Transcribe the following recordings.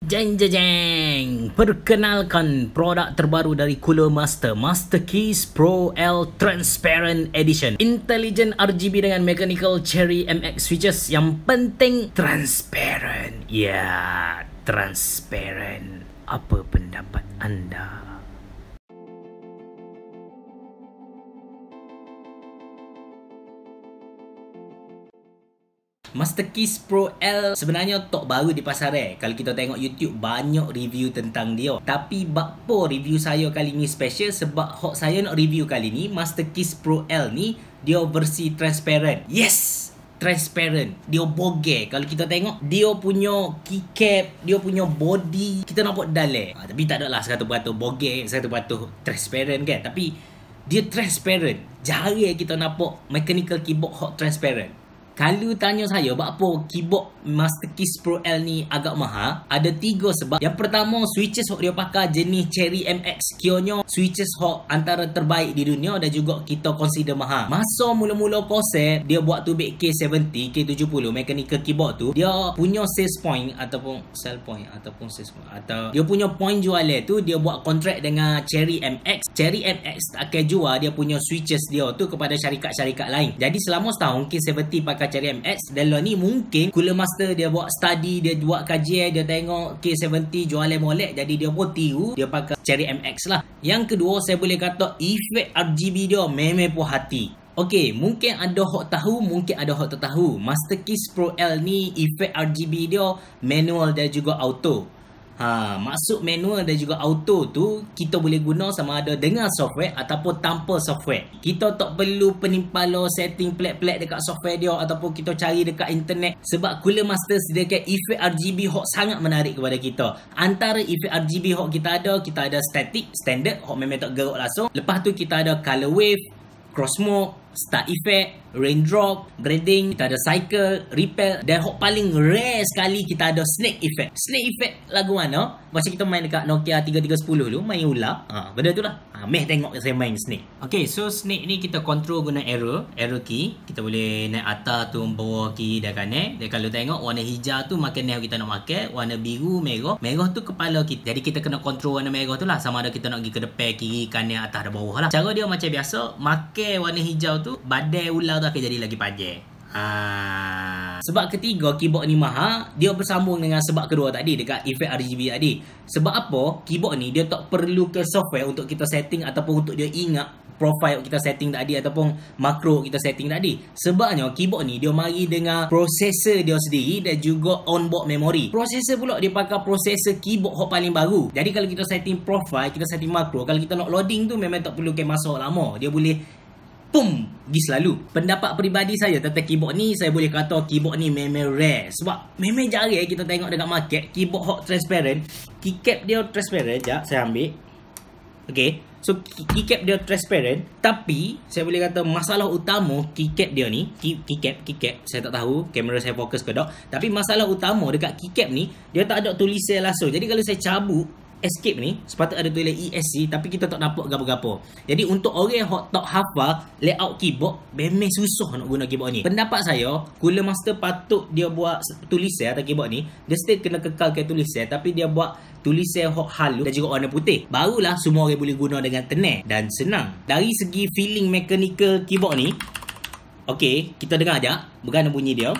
Jeng jeng jeng. Perkenalkan produk terbaru dari Cooler Master, Master Keys Pro L Transparent Edition. Intelligent RGB dengan mechanical Cherry MX switches. Yang penting transparent. Ya, transparent. Apa pendapat anda? Master Keys Pro L sebenarnya tok baru di pasaran. Kalau kita tengok YouTube, banyak review tentang dia. Tapi bakpo review saya kali ni special sebab hok saya nak review kali ni Master Keys Pro L ni dia versi transparent. Yes, transparent. Dia bogeh. Kalau kita tengok dia punya keycap, dia punya body, kita nampak dalam. Tapi tak adalah 100% bogeh, 100% transparent kan. Tapi dia transparent. Jarang kita nampak mechanical keyboard hok transparent. Kalau tanya saya, apa keyboard Master Keys Pro L ni agak mahal? Ada 3 sebab. Yang pertama, switches yang dia pakai jenis Cherry MX. Kiranya switches yang antara terbaik di dunia dan juga kita consider mahal. Masa mula-mula konsep, dia buat tu K70, K70 mechanical keyboard tu, dia punya sales point ataupun sell point ataupun sales point atau dia punya point jualan tu, dia buat kontrak dengan Cherry MX. Cherry MX tak akan jual dia punya switches dia tu kepada syarikat-syarikat lain. Jadi selama setahun K70 pakai Cherry MX, dan lah ni mungkin Cooler Master dia buat study, dia buat kajian, dia tengok K70 jualan molek, jadi dia pun tiru, dia pakai Cherry MX lah. Yang kedua, saya boleh kata efek RGB dia memang puas hati. Okey, mungkin ada hok tahu, mungkin ada hok tak tahu. Master Keys Pro L ni efek RGB dia manual dan juga auto. Maksud manual dan juga auto tu kita boleh guna sama ada dengan software ataupun tanpa software. Kita tak perlu penimpala setting pelik-pelik dekat software dia ataupun kita cari dekat internet, sebab Cooler Master sediakan efek RGB hok sangat menarik kepada kita. Antara efek RGB hok kita ada static, standard, hok memang tak gerak langsung. Lepas tu kita ada color wave, cross smoke, star effect, raindrop, breathing, kita ada cycle, repel, dan hok paling rare sekali kita ada snake effect. Snake effect lagu mana? Macam kita main dekat Nokia 3310 tu, main ular. Benda tu lah. Meh tengok saya main snake. Okay, so snake ni kita control guna arrow key. Kita boleh naik atas tu, bawah kiri dan kanan. Dan kalau tengok warna hijau tu makan yang kita nak makan, warna biru, merah. Merah tu kepala kita. Jadi kita kena control warna merah tu lah. Sama ada kita nak pergi ke depan, kiri, kanan, atas dan bawah lah. Cara dia macam biasa, makan warna hijau tu, badan ular tu akan jadi lagi panjang. Sebab ketiga, keyboard ni mahal. Dia bersambung dengan sebab kedua tadi, dekat efek RGB tadi. Sebab apa? Keyboard ni dia tak perlu ke software untuk kita setting ataupun untuk dia ingat profile kita setting tadi ataupun makro kita setting tadi. Sebabnya keyboard ni dia mari dengan processor dia sendiri dan juga onboard memory. Processor pula dia pakai processor keyboard yang paling baru. Jadi kalau kita setting profile, kita setting makro, kalau kita nak loading tu memang tak perlu ke masa lama. Dia boleh pum, pergi selalu. Pendapat peribadi saya tentang keyboard ni, saya boleh kata keyboard ni memang rare. Sebab memang jarang kita tengok dekat market keyboard hot transparent. Keycap dia transparent. Sekejap, saya ambil. Okay, so keycap dia transparent. Tapi saya boleh kata masalah utama keycap dia ni, keycap, saya tak tahu kamera saya fokus ke tak. Tapi masalah utama dekat keycap ni, dia tak ada tulisan langsung. Jadi kalau saya cabut escape ni, sepatutnya ada tulis ESC, tapi kita tak nampak gapo-gapo. Jadi untuk orang yang tak hafal layout keyboard, memang susah nak guna keyboard ni. Pendapat saya, Cooler Master patut dia buat tulisan atas keyboard ni, dia still kena kekalkan tulisan, tapi dia buat tulisan halus dan juga warna putih. Barulah semua orang boleh guna dengan tenang dan senang. Dari segi feeling mechanical keyboard ni, okey, kita dengar aja bagaimana bunyi dia.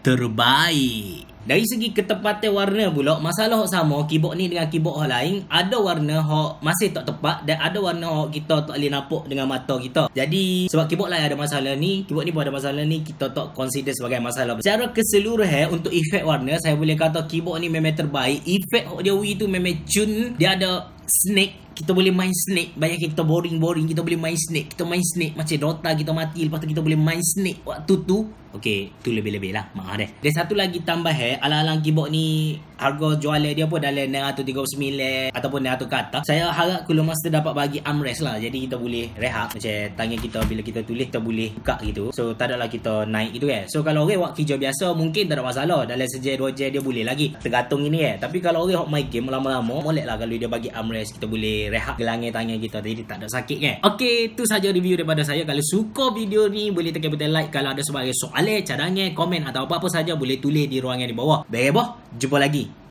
Terbaik. Dari segi ketepatan warna pula, masalah sama keyboard ni dengan keyboard lain, ada warna hok masih tak tepat dan ada warna hok kita tak boleh nampak dengan mata kita. Jadi sebab keyboard lain ada masalah ni, keyboard ni pun ada masalah ni, kita tak consider sebagai masalah. Secara keseluruhan untuk efek warna, saya boleh kata keyboard ni memang terbaik. Efek hok dia dia memang cun, dia ada snake. Kita boleh main snake. Banyak kita boring, kita boleh main snake. Kita main snake macam Dota, kita mati, lepas tu kita boleh main snake waktu tu. Okey, tu lebih-lebih lah, maaf deh. Dan satu lagi tambah alang-alang keyboard ni harga jualan dia pun dalam 939 ataupun 900 ke atas. Saya harap Cooler Master dapat bagi armrest lah. Jadi kita boleh rehat macam tangan kita bila kita tulis, kita boleh buka gitu. So tak adalah kita naik gitu kan. So kalau orang buat kerja biasa mungkin tak ada masalah. Dalam sejam 2 jam dia boleh lagi tergantung ini kan. Tapi kalau orang main game lama-lama, molek lah kalau dia bagi armrest, kita boleh boleh rehat gelangnya tangan kita, jadi tak ada sakit kan. Okey, tu saja review daripada saya. Kalau suka video ni, boleh tekan butang like. Kalau ada sebagai soalan, cadangan, komen atau apa-apa saja, boleh tulis di ruangan di bawah. Baik boh, jumpa lagi.